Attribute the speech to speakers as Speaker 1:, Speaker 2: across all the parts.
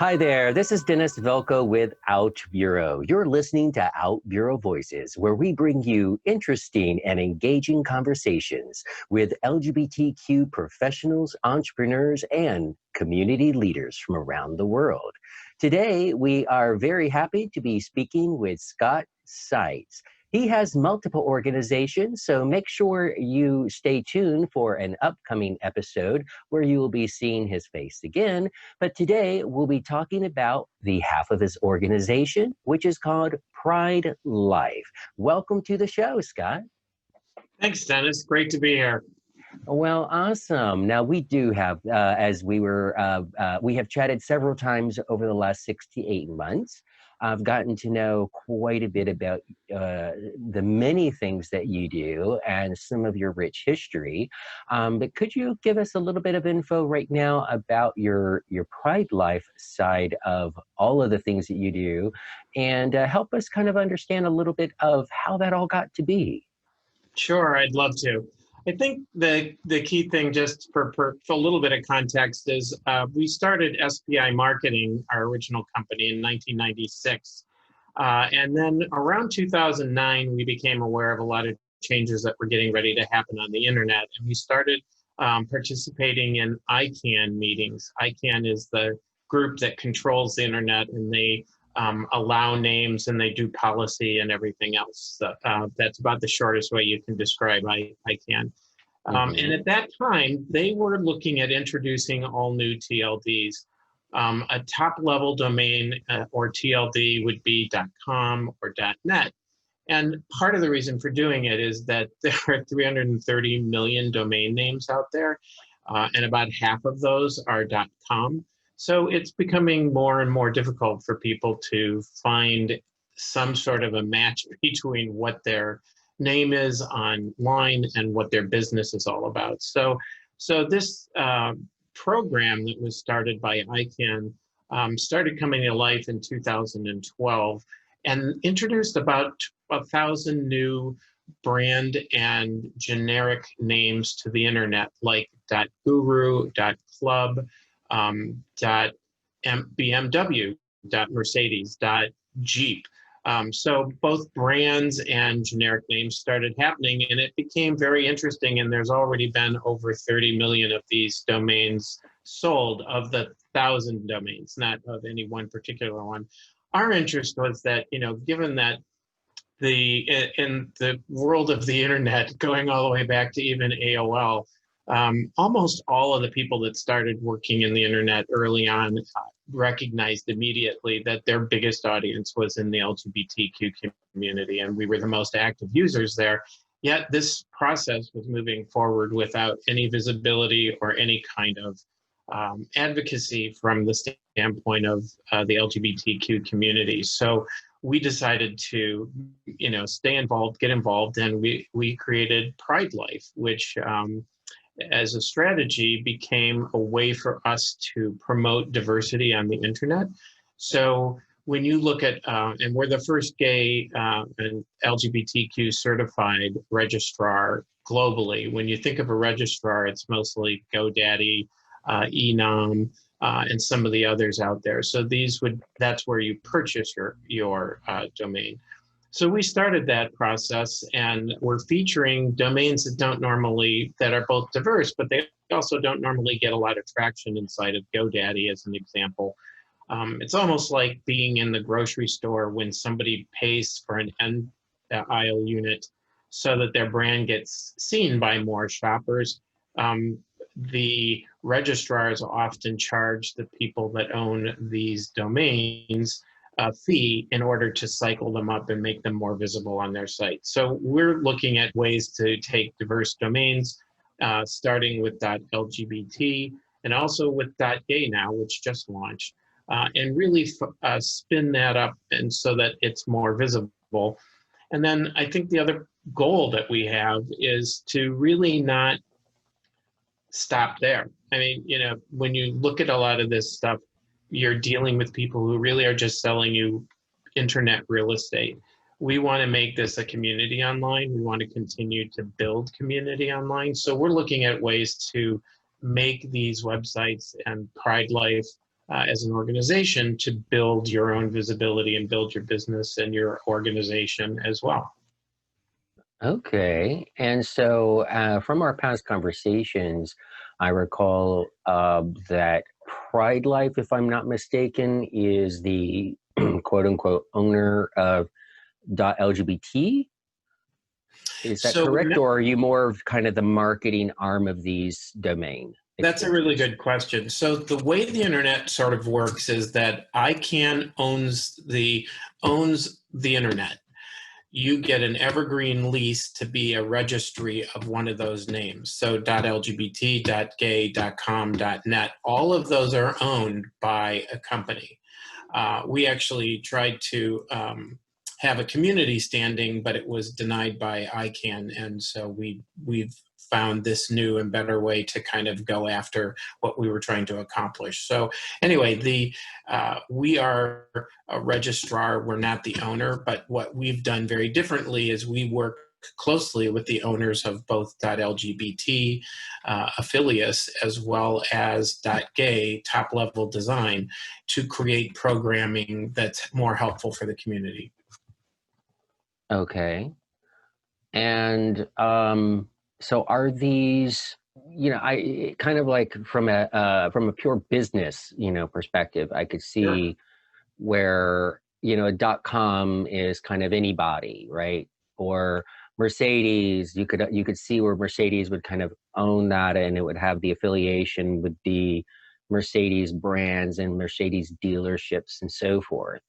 Speaker 1: Hi there, this is Dennis Velco with OutBüro. You're listening to OutBüro Voices, where we bring you interesting and engaging conversations with LGBTQ professionals, entrepreneurs, and community leaders from around the world. Today, we are very happy to be speaking with Scott Seitz. He has multiple organizations, so make sure you stay tuned for an upcoming episode where you will be seeing his face again. But today we'll be talking about the half of his organization, which is called Pride Life. Welcome to the show, Scott.
Speaker 2: Thanks, Dennis. Great to be here.
Speaker 1: Well, awesome. Now we do have, we have chatted several times over the last 6 to 8 months. I've gotten to know quite a bit about the many things that you do and some of your rich history. But could you give us a little bit of info right now about your Pride Life side of all of the things that you do, and help us kind of understand a little bit of how that all got to be?
Speaker 2: Sure, I'd love to. I think the key thing, just for a little bit of context, is we started SPI Marketing, our original company, in 1996. And then around 2009, we became aware of a lot of changes that were getting ready to happen on the internet. And we started participating in ICANN meetings. ICANN is the group that controls the internet, and they allow names and they do policy and everything else. That's about the shortest way you can describe ICANN. And at that time, they were looking at introducing all new TLDs. A top level domain or TLD would be .com or .net. And part of the reason for doing it is that there are 330 million domain names out there, and about half of those are .com. So it's becoming more and more difficult for people to find some sort of a match between what their name is online and what their business is all about. So this program that was started by ICANN started coming to life in 2012 and introduced about 1,000 new brand and generic names to the internet, like .guru, .club, .BMW, .Mercedes, .Jeep. So both brands and generic names started happening, and it became very interesting, and there's already been over 30 million of these domains sold of the 1,000 domains, not of any one particular one. Our interest was that, given that in the world of the internet, going all the way back to even AOL, almost all of the people that started working in the internet early on recognized immediately that their biggest audience was in the LGBTQ community, and we were the most active users there. Yet this process was moving forward without any visibility or any kind of advocacy from the standpoint of the LGBTQ community. So we decided to, stay involved, get involved, and we created Pride Life, which as a strategy became a way for us to promote diversity on the internet. So when you look at, and we're the first gay and LGBTQ certified registrar globally. When you think of a registrar, it's mostly GoDaddy, Enom, and some of the others out there. So that's where you purchase your domain. So we started that process, and we're featuring domains that are both diverse, but they also don't normally get a lot of traction inside of GoDaddy, as an example. It's almost like being in the grocery store when somebody pays for an end aisle unit so that their brand gets seen by more shoppers. The registrars often charge the people that own these domains a fee in order to cycle them up and make them more visible on their site. So we're looking at ways to take diverse domains, starting with .lgbt and also with .gay now, which just launched, and really spin that up and so that it's more visible. And then I think the other goal that we have is to really not stop there. I mean, when you look at a lot of this stuff, you're dealing with people who really are just selling you internet real estate. We want to make this a community online. We want to continue to build community online. So we're looking at ways to make these websites and Pride Life as an organization to build your own visibility and build your business and your organization as well.
Speaker 1: Okay. And so from our past conversations, I recall that Pride Life, if I'm not mistaken, is the quote unquote owner of .lgbt. Is that
Speaker 2: So
Speaker 1: correct? Or are you more of kind of the marketing arm of these domain
Speaker 2: that's a really
Speaker 1: extensions?
Speaker 2: good question. So the way the internet sort of works is that ICANN owns the internet. You get an evergreen lease to be a registry of one of those names. So .lgbt, .gay, .com, .net, all of those are owned by a company. We actually tried to have a community standing, but it was denied by ICANN, and so we've found this new and better way to kind of go after what we were trying to accomplish. So anyway, we are a registrar. We're not the owner, but what we've done very differently is we work closely with the owners of both .lgbt affiliates as well as .gay top level design to create programming that's more helpful for the community.
Speaker 1: Okay. And so are these, I kind of like from a pure business, perspective, I could
Speaker 2: Sure.
Speaker 1: see where, a .com is kind of anybody, right? Or Mercedes, you could see where Mercedes would kind of own that, and it would have the affiliation with the Mercedes brands and Mercedes dealerships and so forth.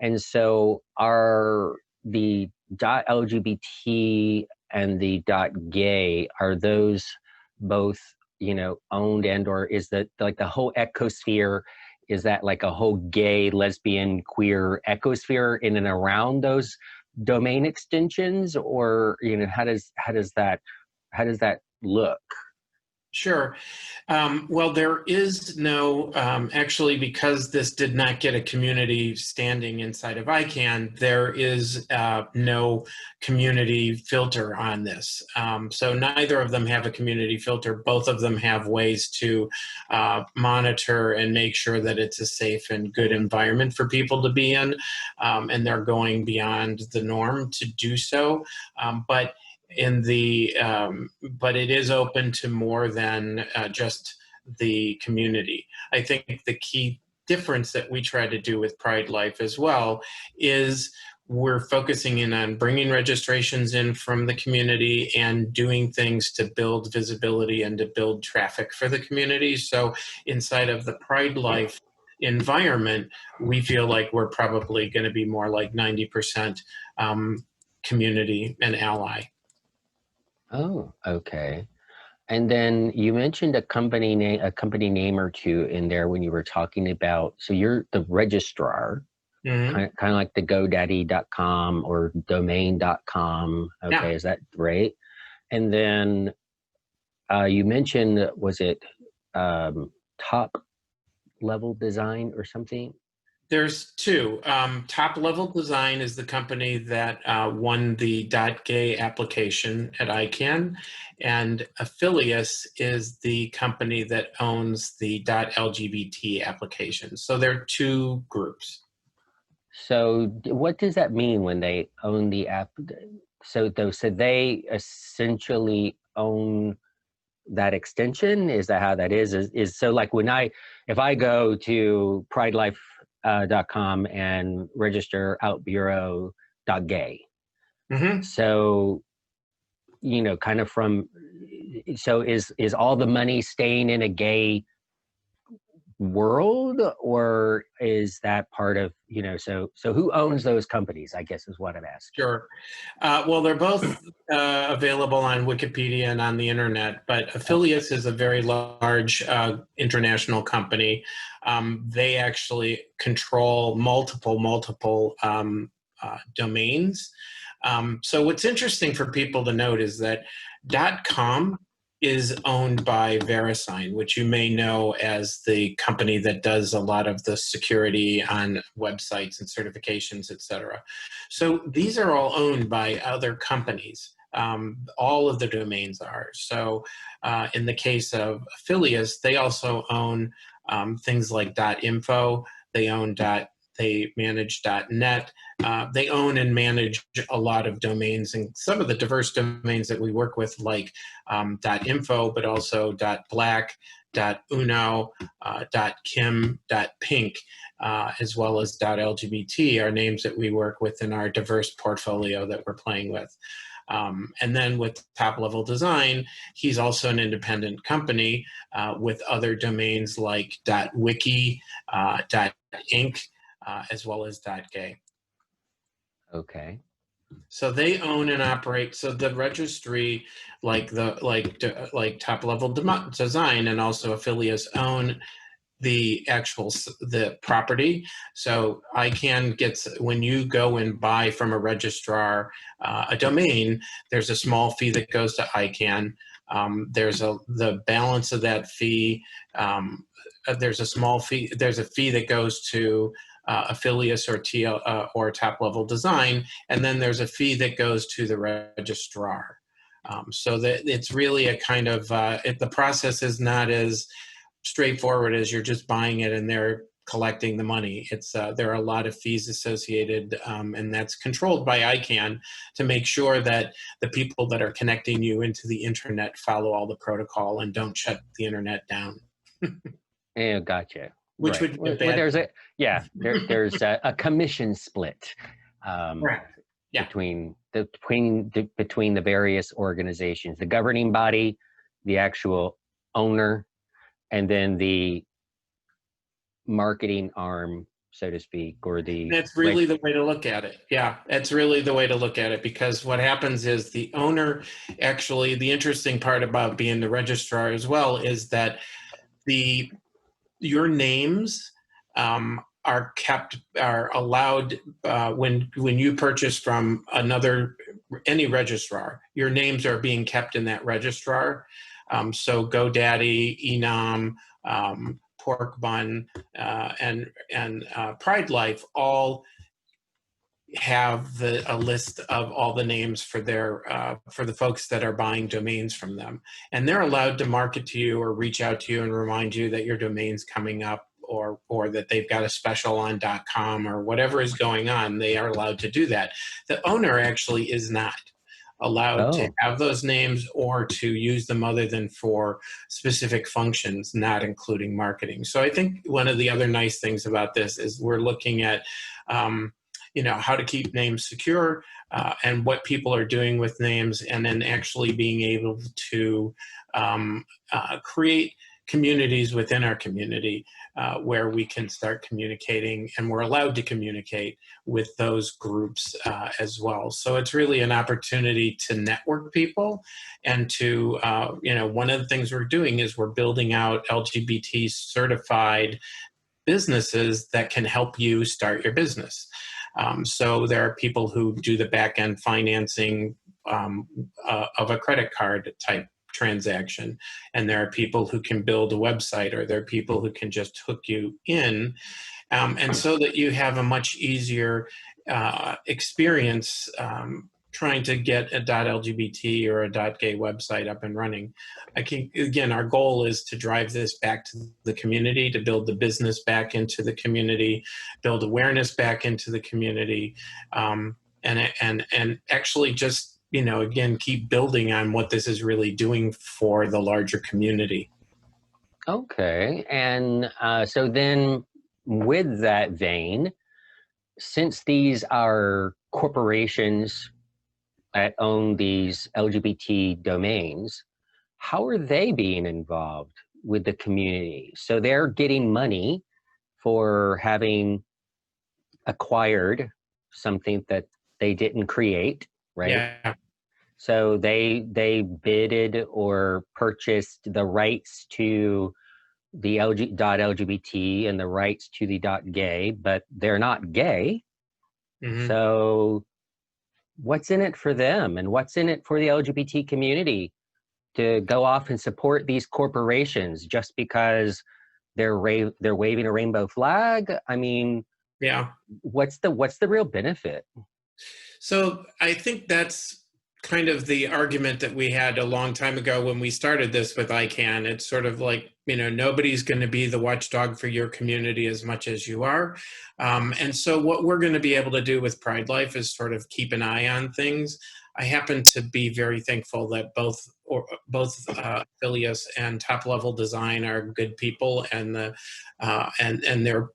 Speaker 1: And so are the .lgbt and the .gay, are those both, owned, and or is that like the whole ecosphere, is that like a whole gay, lesbian, queer ecosphere in and around those domain extensions? Or, how does that look?
Speaker 2: Sure. Well, there is no, actually, because this did not get a community standing inside of ICANN, there is no community filter on this. So neither of them have a community filter. Both of them have ways to monitor and make sure that it's a safe and good environment for people to be in. And they're going beyond the norm to do so. But it is open to more than just the community. I think the key difference that we try to do with Pride Life as well is we're focusing in on bringing registrations in from the community and doing things to build visibility and to build traffic for the community. So inside of the Pride Life environment, we feel like we're probably going to be more like 90% community and ally.
Speaker 1: Oh, okay. And then you mentioned a company name or two in there when you were talking about, so you're the registrar,
Speaker 2: Mm-hmm.
Speaker 1: kind of like the GoDaddy.com or domain.com.
Speaker 2: Yeah.
Speaker 1: Okay, is that right? And then you mentioned, was it top level design or something?
Speaker 2: There's two. Top Level Design is the company that won the .gay application at ICANN, and Affilius is the company that owns the .lgbt application. So they're two groups.
Speaker 1: So what does that mean when they own the app? So they essentially own that extension? Is that how that is so like if I go to PrideLife.com and register OutBüro.gay,
Speaker 2: Mm-hmm.
Speaker 1: so kind of so is all the money staying in a gay world, or is that part of, so who owns those companies, I guess, is what I'm asking.
Speaker 2: Sure. Well, they're both available on Wikipedia and on the internet, but Affilius is a very large international company. They actually control multiple domains. So what's interesting for people to note is that .com is owned by VeriSign, which you may know as the company that does a lot of the security on websites and certifications, et cetera. So these are all owned by other companies. All of the domains are. So in the case of Affilius, they also own things like .info. They own they manage .net. They own and manage a lot of domains, and some of the diverse domains that we work with, like .info, but also .black, .uno, .kim, .pink, as well as .lgbt are names that we work with in our diverse portfolio that we're playing with. And then with Top Level Design, he's also an independent company with other domains like .wiki, .inc, as well as .gay.
Speaker 1: Okay.
Speaker 2: So they own and operate. So the registry, like Top Level Design and also affiliates, own the the property. So ICANN gets, when you go and buy from a registrar a domain, there's a small fee that goes to ICANN. There's the balance of that fee. There's a small fee. There's a fee that goes to affiliates or Top Level Design, and then there's a fee that goes to the registrar. So that it's really a kind of the process is not as straightforward as you're just buying it and they're collecting the money. It's there are a lot of fees associated, and that's controlled by ICANN to make sure that the people that are connecting you into the internet follow all the protocol and don't shut the internet down.
Speaker 1: Yeah, gotcha.
Speaker 2: Which
Speaker 1: right.
Speaker 2: would be
Speaker 1: there's a commission split
Speaker 2: correct. Yeah.
Speaker 1: between the various organizations, the governing body, the actual owner, and then the marketing arm, so to speak, or the...
Speaker 2: That's really the way to look at it. Yeah, that's really the way to look at it, because what happens is the owner, actually, the interesting part about being the registrar as well is that your names are allowed when you purchase from any registrar, your names are being kept in that registrar. So GoDaddy, Enum, Pork Bun, and PrideLife all have a list of all the names for for the folks that are buying domains from them, and they're allowed to market to you or reach out to you and remind you that your domain's coming up, or that they've got a special on .com or whatever is going on. They are allowed to do that. The owner actually is not allowed to have those names or to use them other than for specific functions, not including marketing. So I think one of the other nice things about this is we're looking at how to keep names secure and what people are doing with names, and then actually being able to create communities within our community where we can start communicating, and we're allowed to communicate with those groups as well. So it's really an opportunity to network people, and to, one of the things we're doing is we're building out LGBT certified businesses that can help you start your business. So there are people who do the back end financing of a credit card type transaction, and there are people who can build a website, or there are people who can just hook you in, and so that you have a much easier experience trying to get a .lgbt or a .gay website up and running. Again, our goal is to drive this back to the community, to build the business back into the community, build awareness back into the community, and actually just, again, keep building on what this is really doing for the larger community.
Speaker 1: Okay. And so then with that vein, since these are corporations that own these LGBT domains, how are they being involved with the community? So they're getting money for having acquired something that they didn't create, right?
Speaker 2: Yeah.
Speaker 1: So they bidded or purchased the rights to the .lgbt and the rights to the .gay, but they're not gay. Mm-hmm. So what's in it for them, and what's in it for the LGBT community to go off and support these corporations just because they're waving a rainbow flag? I mean,
Speaker 2: yeah.
Speaker 1: What's the real benefit?
Speaker 2: So I think that's kind of the argument that we had a long time ago when we started this with ICANN. It's sort of like, nobody's going to be the watchdog for your community as much as you are. And so what we're going to be able to do with Pride Life is sort of keep an eye on things. I happen to be very thankful that both Affiliates and Top Level Design are good people, and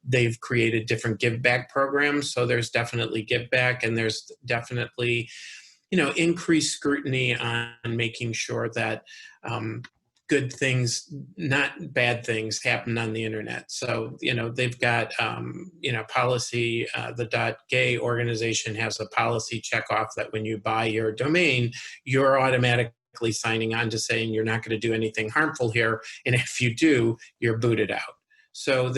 Speaker 2: they've created different give back programs. So there's definitely give back, and there's definitely increased scrutiny on making sure that good things, not bad things, happen on the internet. So, they've got, policy, the .gay organization has a policy checkoff that when you buy your domain, you're automatically signing on to saying you're not going to do anything harmful here. And if you do, you're booted out. So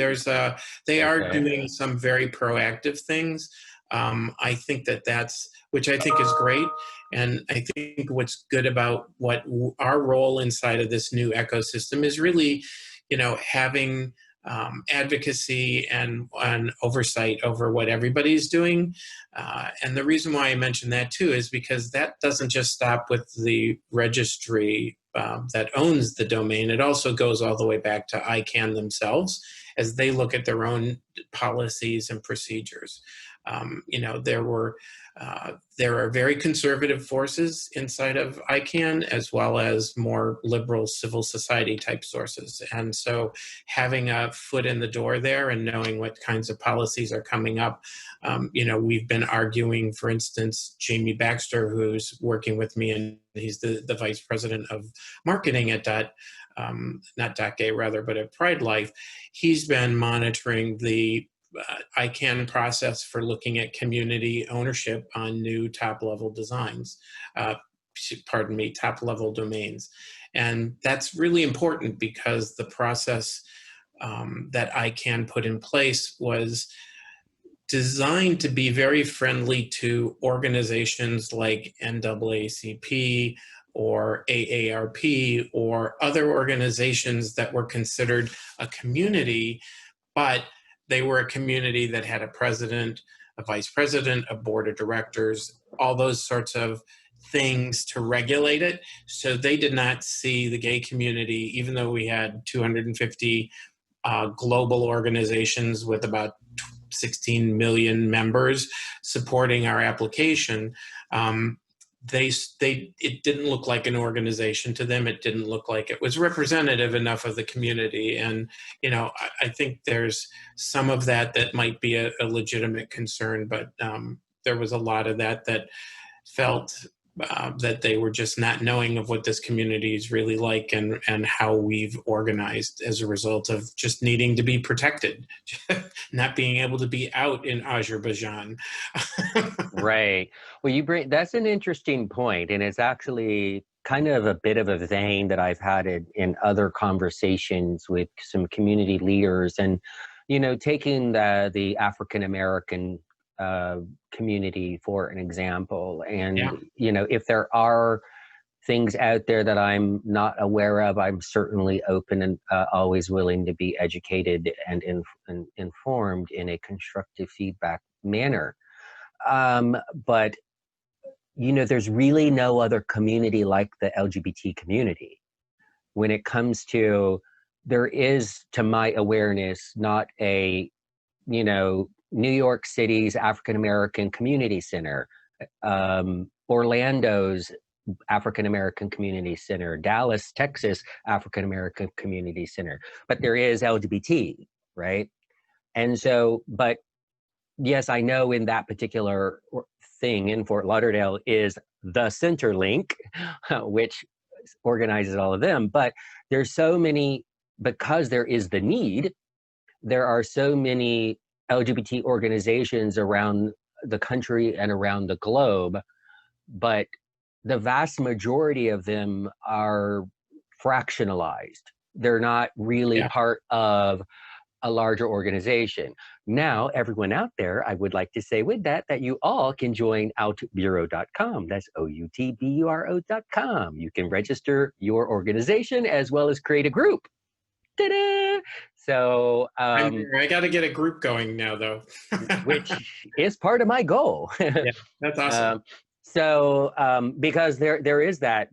Speaker 2: they are doing some very proactive things. I think that's, which I think is great. And I think what's good about what our role inside of this new ecosystem is really, having advocacy and oversight over what everybody's doing. And the reason why I mentioned that too is because that doesn't just stop with the registry that owns the domain. It also goes all the way back to ICANN themselves as they look at their own policies and procedures. There are very conservative forces inside of ICANN, as well as more liberal civil society type sources. And so having a foot in the door there and knowing what kinds of policies are coming up, we've been arguing, for instance, Jamie Baxter, who's working with me, and he's the vice president of marketing at not .gay rather, but at Pride Life. He's been monitoring the ICANN process for looking at community ownership on new top-level designs, top-level domains. And that's really important because the process that ICANN put in place was designed to be very friendly to organizations like NAACP or AARP or other organizations that were considered a community, but they were a community that had a president, a vice president, a board of directors, all those sorts of things to regulate it. So they did not see the gay community, even though we had 250 global organizations with about 16 million members supporting our application. It didn't look like an organization to them. It didn't look like it was representative enough of the community. And, I think there's some of that might be a legitimate concern, but there was a lot of that felt that they were just not knowing of what this community is really like and how we've organized as a result of just needing to be protected, not being able to be out in Azerbaijan.
Speaker 1: Right. Well, that's an interesting point, and it's actually kind of a bit of a vein that I've had in other conversations with some community leaders, and taking the African American community for an example, and if there are things out there that I'm not aware of, I'm certainly open and always willing to be educated and informed in a constructive feedback manner. But there's really no other community like the LGBT community when it comes to, there is, to my awareness, not a New York City's African American Community Center, Orlando's African American Community Center, Dallas, Texas African American Community Center, but there is LGBT, right? And so, but yes, I know in that particular thing in Fort Lauderdale is the Centerlink, which organizes all of them, but there's so many, because there is the need, there are so many LGBT organizations around the country and around the globe, but the vast majority of them are fractionalized. They're not really part of a larger organization. Now, everyone out there, I would like to say with that you all can join OutBüro.com. That's OUTBURO.com. You can register your organization as well as create a group. Ta-da! So
Speaker 2: I got to get a group going now, though.
Speaker 1: which is part of my goal.
Speaker 2: Yeah, that's awesome.
Speaker 1: So because there is that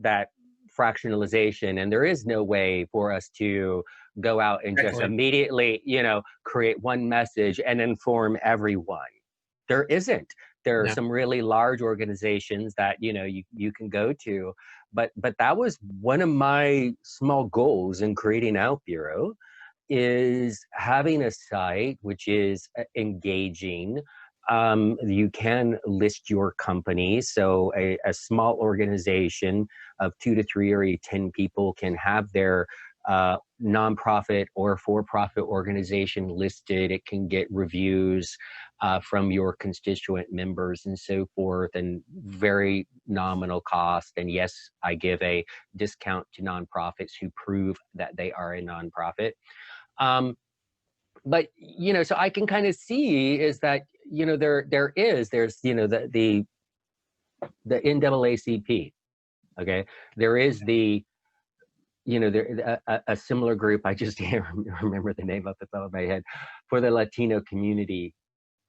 Speaker 1: fractionalization, and there is no way for us to go out and just
Speaker 2: Exactly.
Speaker 1: immediately, create one message and inform everyone. There isn't. There are
Speaker 2: No.
Speaker 1: some really large organizations that you can go to, but that was one of my small goals in creating OutBüro, is having a site which is engaging. You can list your company. So a small organization of 2 to 3 or 10 people can have their nonprofit or for-profit organization listed. It can get reviews from your constituent members and so forth, and very nominal cost. And yes, I give a discount to nonprofits who prove that they are a nonprofit. But so I can kind of see is that there's the NAACP. Okay, there is the there a similar group. I just can't remember the name off the top of my head, for the Latino community.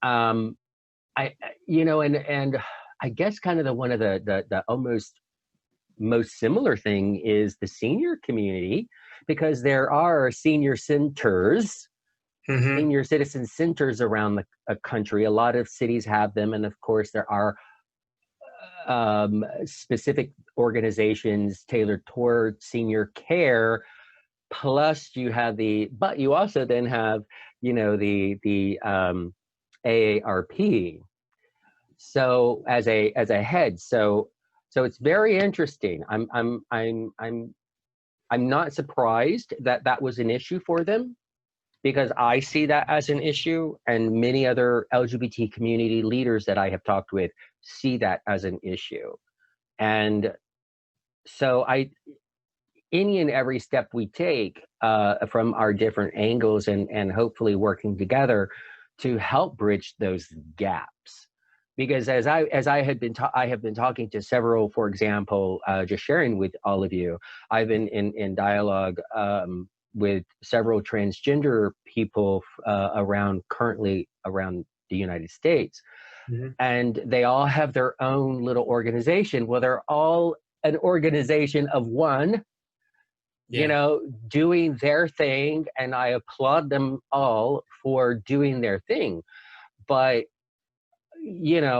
Speaker 1: And I guess kind of one of the almost most similar thing is the senior community, because there are senior centers,
Speaker 2: Mm-hmm.
Speaker 1: senior citizen centers around the country. A lot of cities have them, and of course there are specific organizations tailored toward senior care. Plus, but you also then have the AARP. So as a head, so it's very interesting. I'm not surprised that that was an issue for them, because I see that as an issue, and many other LGBT community leaders that I have talked with see that as an issue. And so any and every step we take from our different angles, and hopefully working together to help bridge those gaps. Because as I have been talking to several, for example, just sharing with all of you, I've been in dialogue with several transgender people currently around the United States.
Speaker 2: Mm-hmm.
Speaker 1: And they all have their own little organization. Well, they're all an organization of one,
Speaker 2: Yeah.
Speaker 1: doing their thing. And I applaud them all for doing their thing. But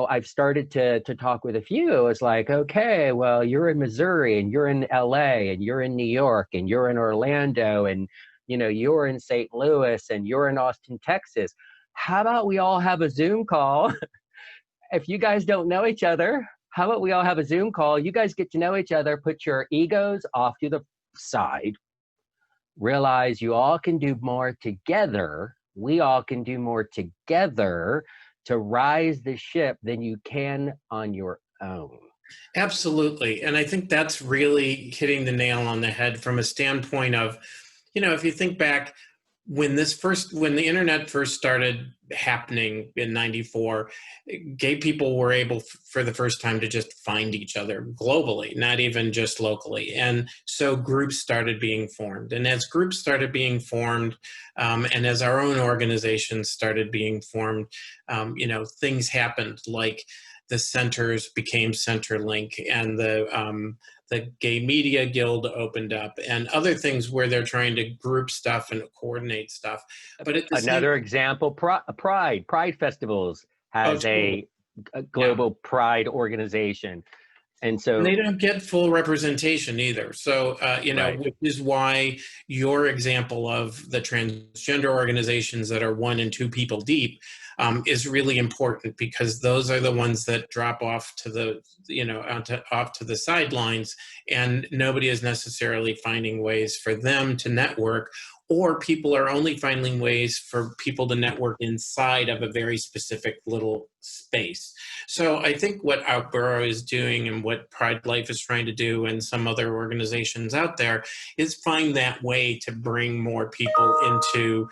Speaker 1: I've started to talk with a few. It's like, okay, well, you're in Missouri, and you're in LA, and you're in New York, and you're in Orlando, and you're in St. Louis, and you're in Austin, Texas. How about we all have a Zoom call? If you guys don't know each other, how about we all have a Zoom call? You guys get to know each other, put your egos off to the side, realize you all can do more together. We all can do more together to rise the ship than you can on your own.
Speaker 2: Absolutely. And I think that's really hitting the nail on the head from a standpoint of, if you think back when the internet first started happening in 94, gay people were able for the first time to just find each other globally, not even just locally. And so groups started being formed. And as groups started being formed, and as our own organizations started being formed, things happened, like the centers became Centerlink, and the Gay Media Guild opened up, and other things where they're trying to group stuff and coordinate stuff. But at the
Speaker 1: Another example, Pride Festivals has
Speaker 2: totally.
Speaker 1: a
Speaker 2: Yeah.
Speaker 1: global Pride organization. And so
Speaker 2: And they don't get full representation either. So,
Speaker 1: right.
Speaker 2: which is why your example of the transgender organizations that are 1 and 2 people deep is really important, because those are the ones that drop off to the, off to the sidelines, and nobody is necessarily finding ways for them to network, or people are only finding ways for people to network inside of a very specific little space. So I think what OutBüro is doing, and what Pride Life is trying to do, and some other organizations out there, is find that way to bring more people into,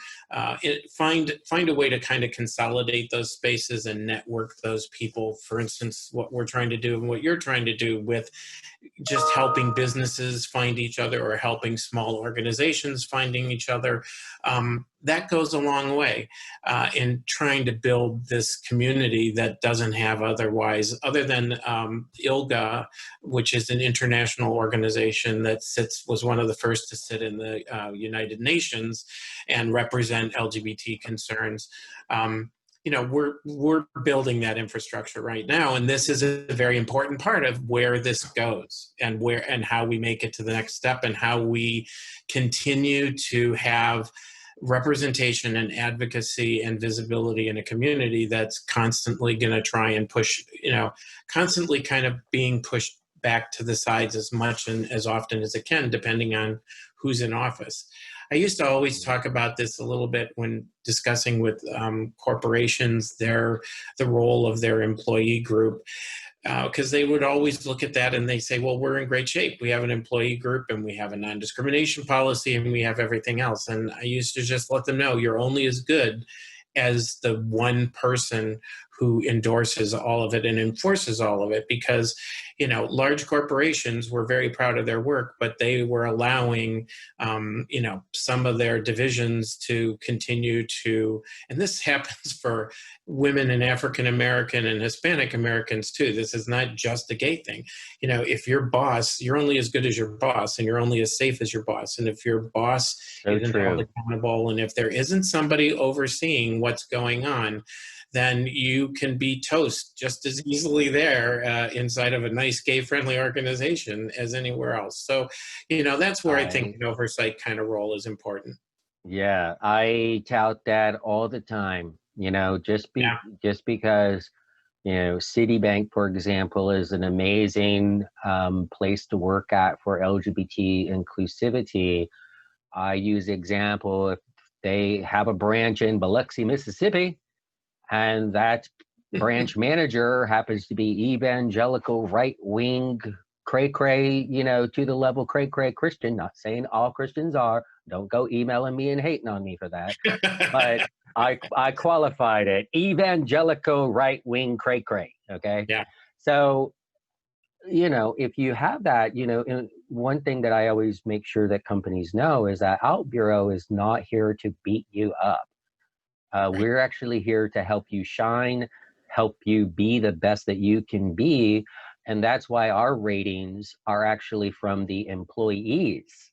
Speaker 2: find a way to kind of consolidate those spaces and network those people. For instance, what we're trying to do and what you're trying to do with just helping businesses find each other or helping small organizations finding each other. That goes a long way in trying to build this community that doesn't have otherwise, other than ILGA, which is an international organization that was one of the first to sit in the United Nations and represent LGBT concerns. We're building that infrastructure right now, and this is a very important part of where this goes and how we make it to the next step and how we continue to have representation and advocacy and visibility in a community that's constantly going to try and push, constantly kind of being pushed back to the sides as much and as often as it can, depending on who's in office. I used to always talk about this a little bit when discussing with corporations, the role of their employee group, because they would always look at that and they say, well, we're in great shape. We have an employee group and we have a non-discrimination policy and we have everything else. And I used to just let them know, you're only as good as the one person who endorses all of it and enforces all of it, because large corporations were very proud of their work, but they were allowing some of their divisions to continue to, and this happens for women and African American and Hispanic Americans too. This is not just a gay thing. If your boss, you're only as good as your boss, and you're only as safe as your boss. And if your boss isn't held accountable, and if there isn't somebody overseeing what's going on, then you can be toast just as easily there inside of a nice gay-friendly organization as anywhere else. So, that's where I think an oversight kind of role is important.
Speaker 1: Yeah, I tout that all the time. Just because Citibank, for example, is an amazing place to work at for LGBT inclusivity. I use the example, if they have a branch in Biloxi, Mississippi, and that branch manager happens to be evangelical, right-wing, cray-cray, to the level cray-cray Christian. Not saying all Christians are. Don't go emailing me and hating on me for that. But I qualified it. Evangelical, right-wing, cray-cray, okay?
Speaker 2: Yeah.
Speaker 1: So, if you have that, one thing that I always make sure that companies know is that OutBüro is not here to beat you up. We're actually here to help you shine, help you be the best that you can be. And that's why our ratings are actually from the employees,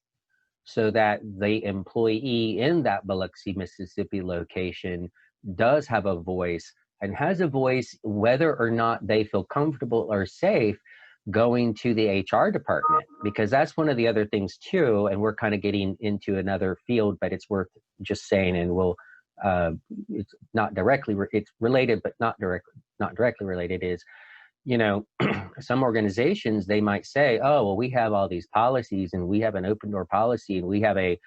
Speaker 1: so that the employee in that Biloxi, Mississippi location does have a voice, and has a voice whether or not they feel comfortable or safe going to the HR department. Because that's one of the other things too, and we're kind of getting into another field, but it's worth just saying, and it's not directly, it's related, but not directly related, is, some organizations, they might say, oh, well, we have all these policies and we have an open door policy and we have a,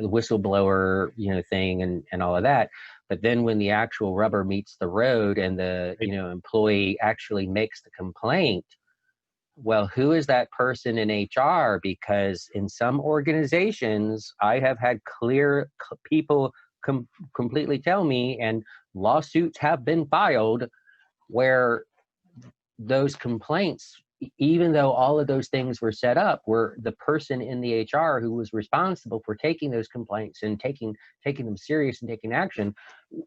Speaker 1: whistleblower, thing and all of that. But then when the actual rubber meets the road and the, employee actually makes the complaint, well, who is that person in HR? Because in some organizations, I have had people completely tell me, and lawsuits have been filed where those complaints, even though all of those things were set up, were the person in the HR who was responsible for taking those complaints and taking them serious and taking action,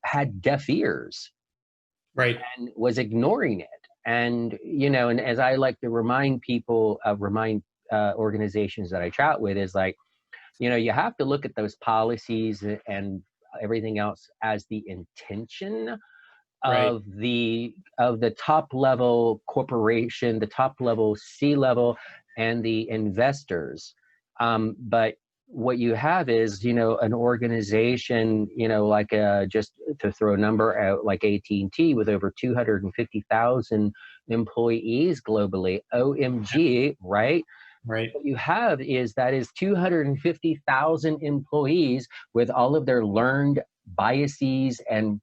Speaker 1: had deaf ears,
Speaker 2: right,
Speaker 1: and was ignoring it. And, and as I like to remind people, organizations that I chat with, is like, you have to look at those policies and everything else as the intention of the top level corporation, the top level C-level, and the investors. But what you have is, an organization, like just to throw a number out, like AT&T with over 250,000 employees globally. OMG, right?
Speaker 2: Right.
Speaker 1: What you have is 250,000 employees with all of their learned biases and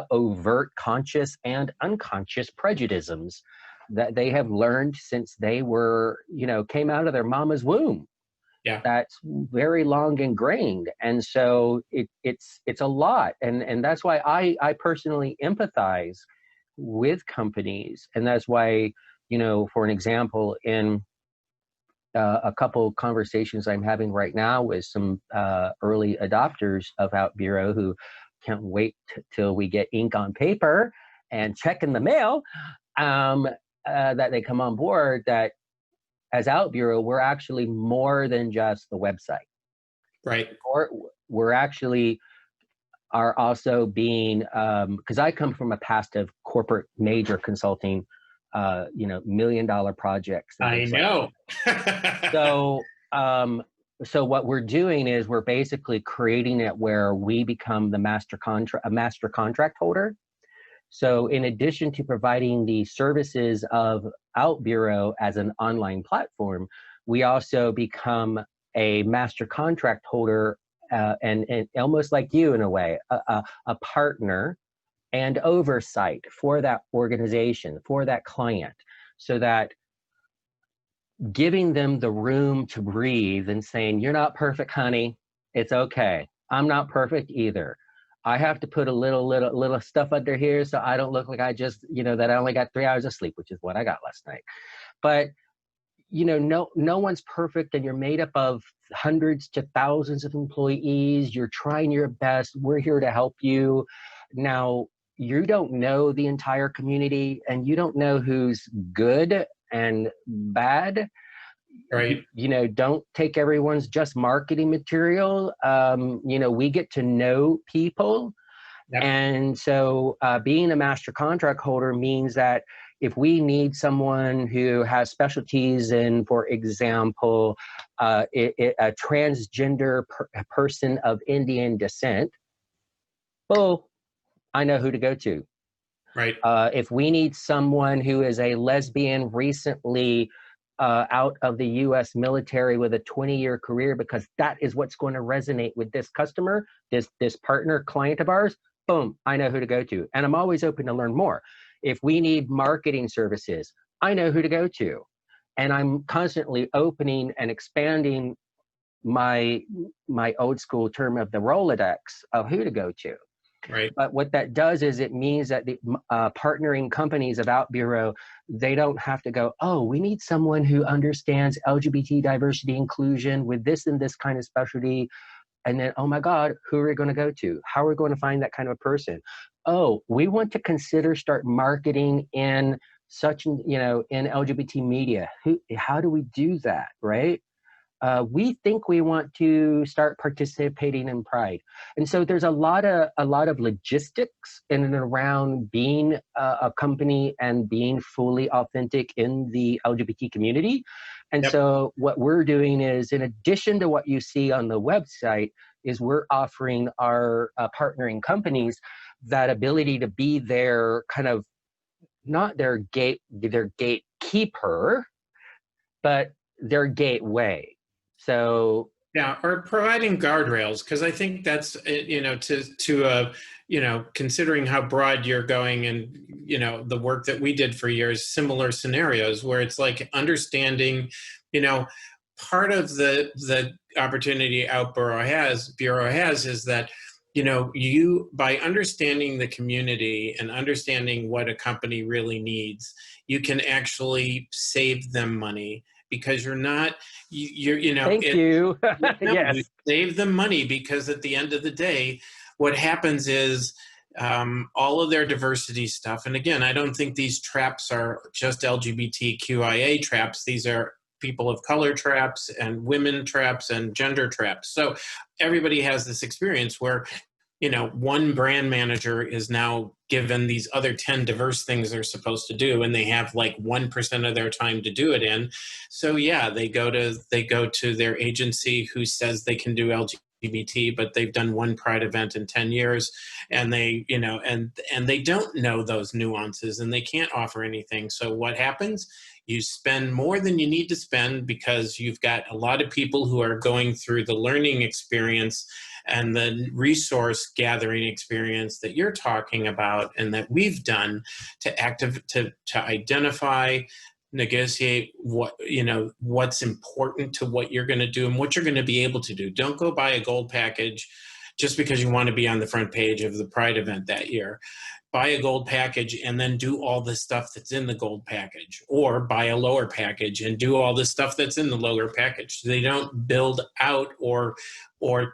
Speaker 1: overt conscious and unconscious prejudices that they have learned since they were, came out of their mama's womb.
Speaker 2: Yeah.
Speaker 1: That's very long ingrained. And so it's a lot. And that's why I personally empathize with companies. And that's why, for an example, in a couple conversations I'm having right now with some early adopters of OutBüro who can't wait till we get ink on paper and check in the mail, that they come on board, that as OutBüro, we're actually more than just the website.
Speaker 2: Right.
Speaker 1: Or we're actually are also being, because I come from a past of corporate major consulting, $1 million projects.
Speaker 2: I know.
Speaker 1: So what we're doing is we're basically creating it where we become the master contract holder. So in addition to providing the services of OutBüro as an online platform, we also become a master contract holder, and almost like you in a way, a partner and oversight for that organization, for that client, so that giving them the room to breathe and saying, you're not perfect, honey, it's okay. I'm not perfect either. I have to put a little stuff under here so I don't look like I just, that I only got 3 hours of sleep, which is what I got last night. But no one's perfect, and you're made up of hundreds to thousands of employees. You're trying your best. We're here to help you. Now, you don't know the entire community, and you don't know who's good and bad.
Speaker 2: Right.
Speaker 1: Don't take everyone's just marketing material. We get to know people.
Speaker 2: Yep.
Speaker 1: And so being a master contract holder means that if we need someone who has specialties in, for example, a transgender person of Indian descent, well, I know who to go to.
Speaker 2: Right.
Speaker 1: If we need someone who is a lesbian recently out of the U.S. military with a 20-year career, because that is what's going to resonate with this customer, this partner client of ours, boom, I know who to go to. And I'm always open to learn more. If we need marketing services, I know who to go to. And I'm constantly opening and expanding my old school term of the Rolodex of who to go to.
Speaker 2: Right.
Speaker 1: But what that does is it means that the partnering companies of OutBüro, they don't have to go, oh, we need someone who understands LGBT diversity inclusion with this and this kind of specialty. And then, oh my God, who are we going to go to? How are we going to find that kind of a person? Oh, we want to start marketing in in LGBT media. How do we do that, right? We think we want to start participating in Pride. And so there's a lot of logistics in and around being a company and being fully authentic in the LGBT community. And
Speaker 2: Yep.
Speaker 1: So what we're doing is, in addition to what you see on the website, is we're offering our partnering companies that ability to be their kind of, not their gatekeeper, but their gateway. So
Speaker 2: yeah, or providing guardrails, because I think that's considering how broad you're going, and the work that we did for years, similar scenarios where it's like understanding, part of the opportunity OutBüro has is that you, by understanding the community and understanding what a company really needs, you can actually save them money. Because you're not,
Speaker 1: Thank you. Yes.
Speaker 2: You save them money because at the end of the day, what happens is all of their diversity stuff. And again, I don't think these traps are just LGBTQIA traps. These are people of color traps and women traps and gender traps. So everybody has this experience where one brand manager is now given these other 10 diverse things they're supposed to do, and they have like 1% of their time to do it in. So yeah, they go to their agency who says they can do LGBT, but they've done one Pride event in 10 years, and they, and they don't know those nuances, and they can't offer anything. So what happens? You spend more than you need to spend because you've got a lot of people who are going through the learning experience and the resource gathering experience that you're talking about and that we've done to identify, negotiate what's important to what you're going to do and what you're going to be able to do. Don't go buy a gold package just because you want to be on the front page of the Pride event that year. buy a gold package and then do all the stuff that's in the gold package, or buy a lower package and do all the stuff that's in the lower package. They don't build out or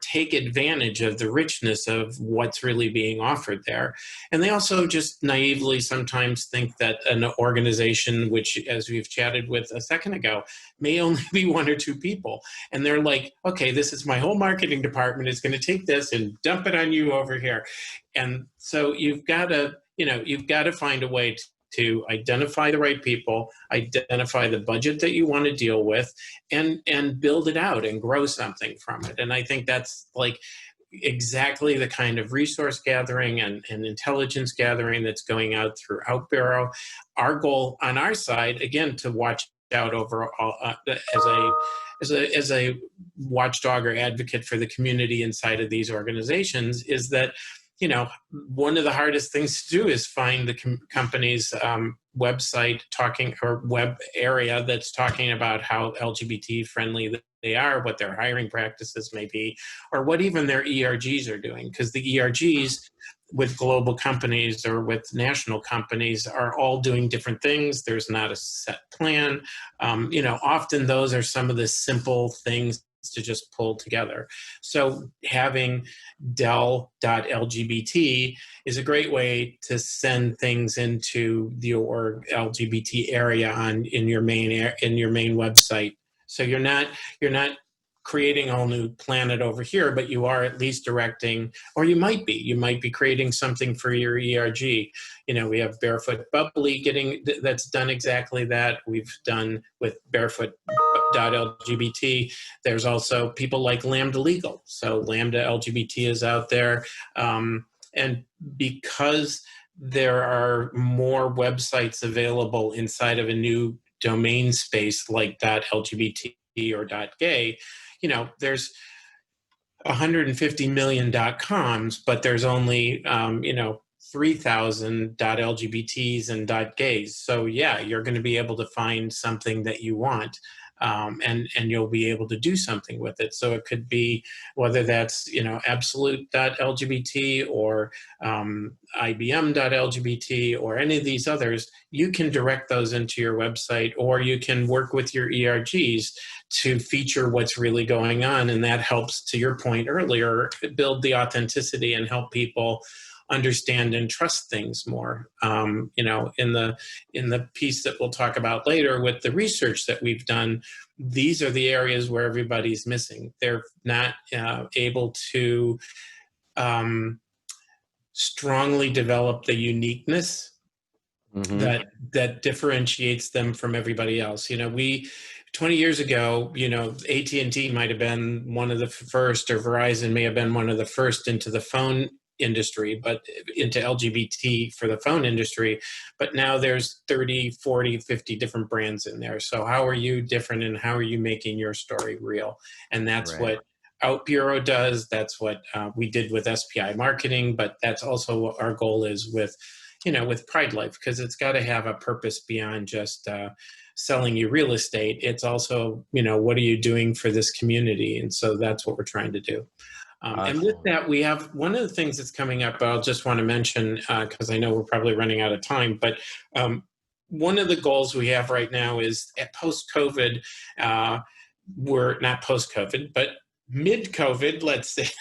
Speaker 2: take advantage of the richness of what's really being offered there. And they also just naively sometimes think that an organization, which, as we've chatted with a second ago, may only be one or two people. And they're like, okay, this is my whole marketing department is going to take this and dump it on you over here. And so you've got to find a way to identify the right people, identify the budget that you want to deal with, and build it out and grow something from it. And I think that's like exactly the kind of resource gathering and intelligence gathering that's going out through OutBüro. Our goal on our side, again, to watch out overall as a watchdog or advocate for the community inside of these organizations, is that one of the hardest things to do is find the company's website or web area that's talking about how LGBT friendly they are, what their hiring practices may be, or what even their ERGs are doing. Because the ERGs with global companies or with national companies are all doing different things. There's not a set plan. Often those are some of the simple things to just pull together. So having del.lgbt is a great way to send things into your LGBT area in your main website. So you're not creating a whole new planet over here, but you are at least directing, or you might be creating something for your ERG. We have Barefoot Bubbly that's done exactly that. We've done with barefoot.lgbt. There's also people like Lambda Legal. So Lambda LGBT is out there. And because there are more websites available inside of a new domain space like .lgbt or .gay, there's 150 million .coms, but there's only 3,000 .lgbts and .gays. So yeah, you're going to be able to find something that you want, and you'll be able to do something with it. So it could be whether that's absolute.lgbt or IBM.lgbt or any of these others. You can direct those into your website, or you can work with your ERGs to feature what's really going on, and that helps, to your point earlier, build the authenticity and help people understand and trust things more. In the piece that we'll talk about later with the research that we've done, these are the areas where everybody's missing. They're not able to strongly develop the uniqueness that differentiates them from everybody else. 20 years ago, AT&T might have been one of the first, or Verizon may have been one of the first into the phone industry, but into LGBT for the phone industry. But now there's 30, 40, 50 different brands in there. So how are you different, and how are you making your story real? And that's what OutBüro does. That's what we did with SPI marketing, but that's also what our goal is with PrideLife, because it's got to have a purpose beyond just selling you real estate. It's also, what are you doing for this community? And so that's what we're trying to do. And with that, we have one of the things that's coming up, I'll just want to mention, because I know we're probably running out of time, but one of the goals we have right now is at post-COVID, we're not post-COVID, but mid-COVID, let's say,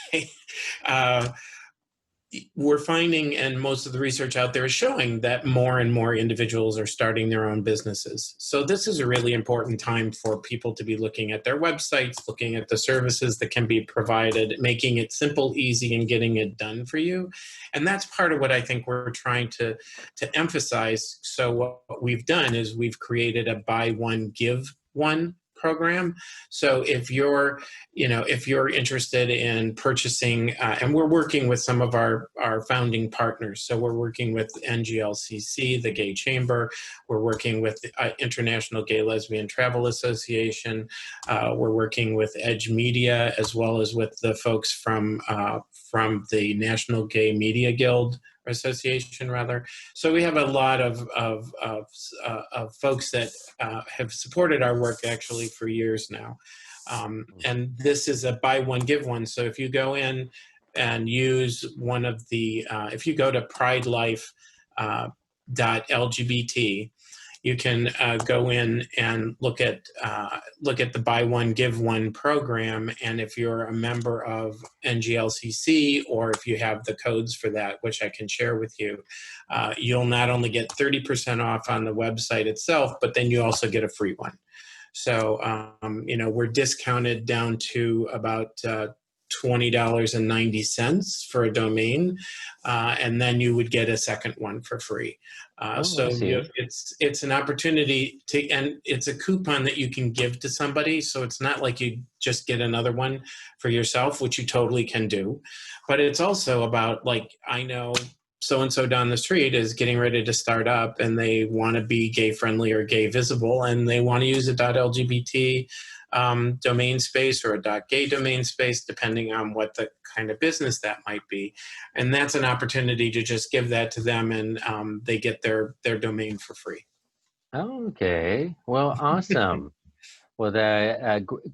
Speaker 2: we're finding, and most of the research out there is showing, that more and more individuals are starting their own businesses. So this is a really important time for people to be looking at their websites, looking at the services that can be provided, making it simple, easy, and getting it done for you. And that's part of what I think we're trying to emphasize. So what we've done is we've created a buy one, give one program. So if you're interested in purchasing, and we're working with some of our founding partners. So we're working with NGLCC, the Gay Chamber. We're working with the International Gay Lesbian Travel Association. We're working with Edge Media, as well as with the folks from the National Gay Media Guild Association, rather. So we have a lot of folks that have supported our work actually for years now. And this is a buy one, give one. So if you go in, and use one of the, if you go to PrideLife.lgbt, you can go in and look at the buy one give one program, and if you're a member of NGLCC, or if you have the codes for that, which I can share with you, you'll not only get 30% off on the website itself, but then you also get a free one. So we're discounted down to about $20.90 for a domain, and then you would get a second one for free. It's an opportunity to, and it's a coupon that you can give to somebody. So it's not like you just get another one for yourself, which you totally can do. But it's also about, like, I know so-and-so down the street is getting ready to start up, and they want to be gay friendly or gay visible, and they want to use a .lgbt domain space or a .gay domain space, depending on what the kind of business that might be. And that's an opportunity to just give that to them, and they get their domain for free.
Speaker 1: Okay, well, awesome. Well,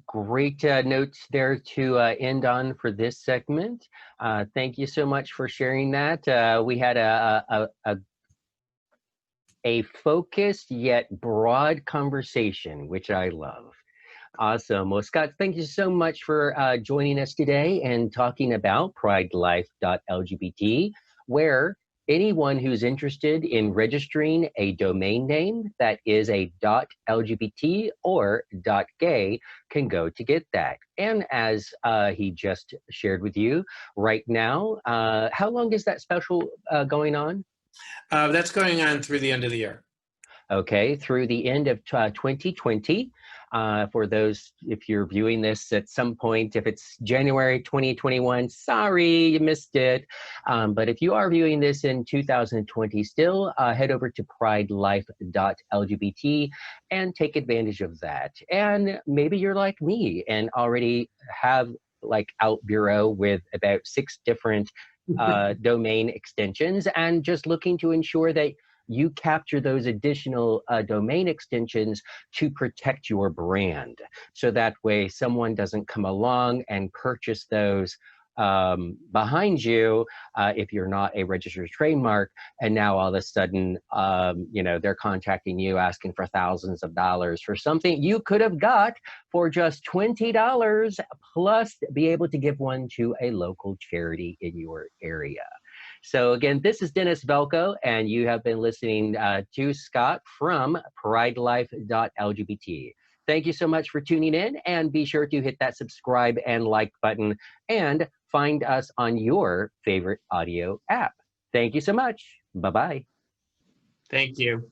Speaker 1: great notes there to end on for this segment. Thank you so much for sharing that. We had a focused yet broad conversation, which I love. Awesome. Well, Scott, thank you so much for joining us today and talking about PrideLife.lgbt, where anyone who's interested in registering a domain name that is a .lgbt or .gay can go to get that. And as he just shared with you right now, how long is that special going on?
Speaker 2: That's going on through the end of the year.
Speaker 1: Okay, through the end of 2020. For those, if you're viewing this at some point, if it's January 2021, sorry, you missed it. But if you are viewing this in 2020 still, head over to PrideLife.lgbt and take advantage of that. And maybe you're like me and already have like OutBüro with about 6 different domain extensions, and just looking to ensure that you capture those additional domain extensions to protect your brand. So that way someone doesn't come along and purchase those behind you if you're not a registered trademark, and now all of a sudden they're contacting you asking for thousands of dollars for something you could have got for just $20, plus be able to give one to a local charity in your area. So again, this is Dennis Velco, and you have been listening to Scott from PrideLife.lgbt. Thank you so much for tuning in, and be sure to hit that subscribe and like button, and find us on your favorite audio app. Thank you so much. Bye-bye.
Speaker 2: Thank you.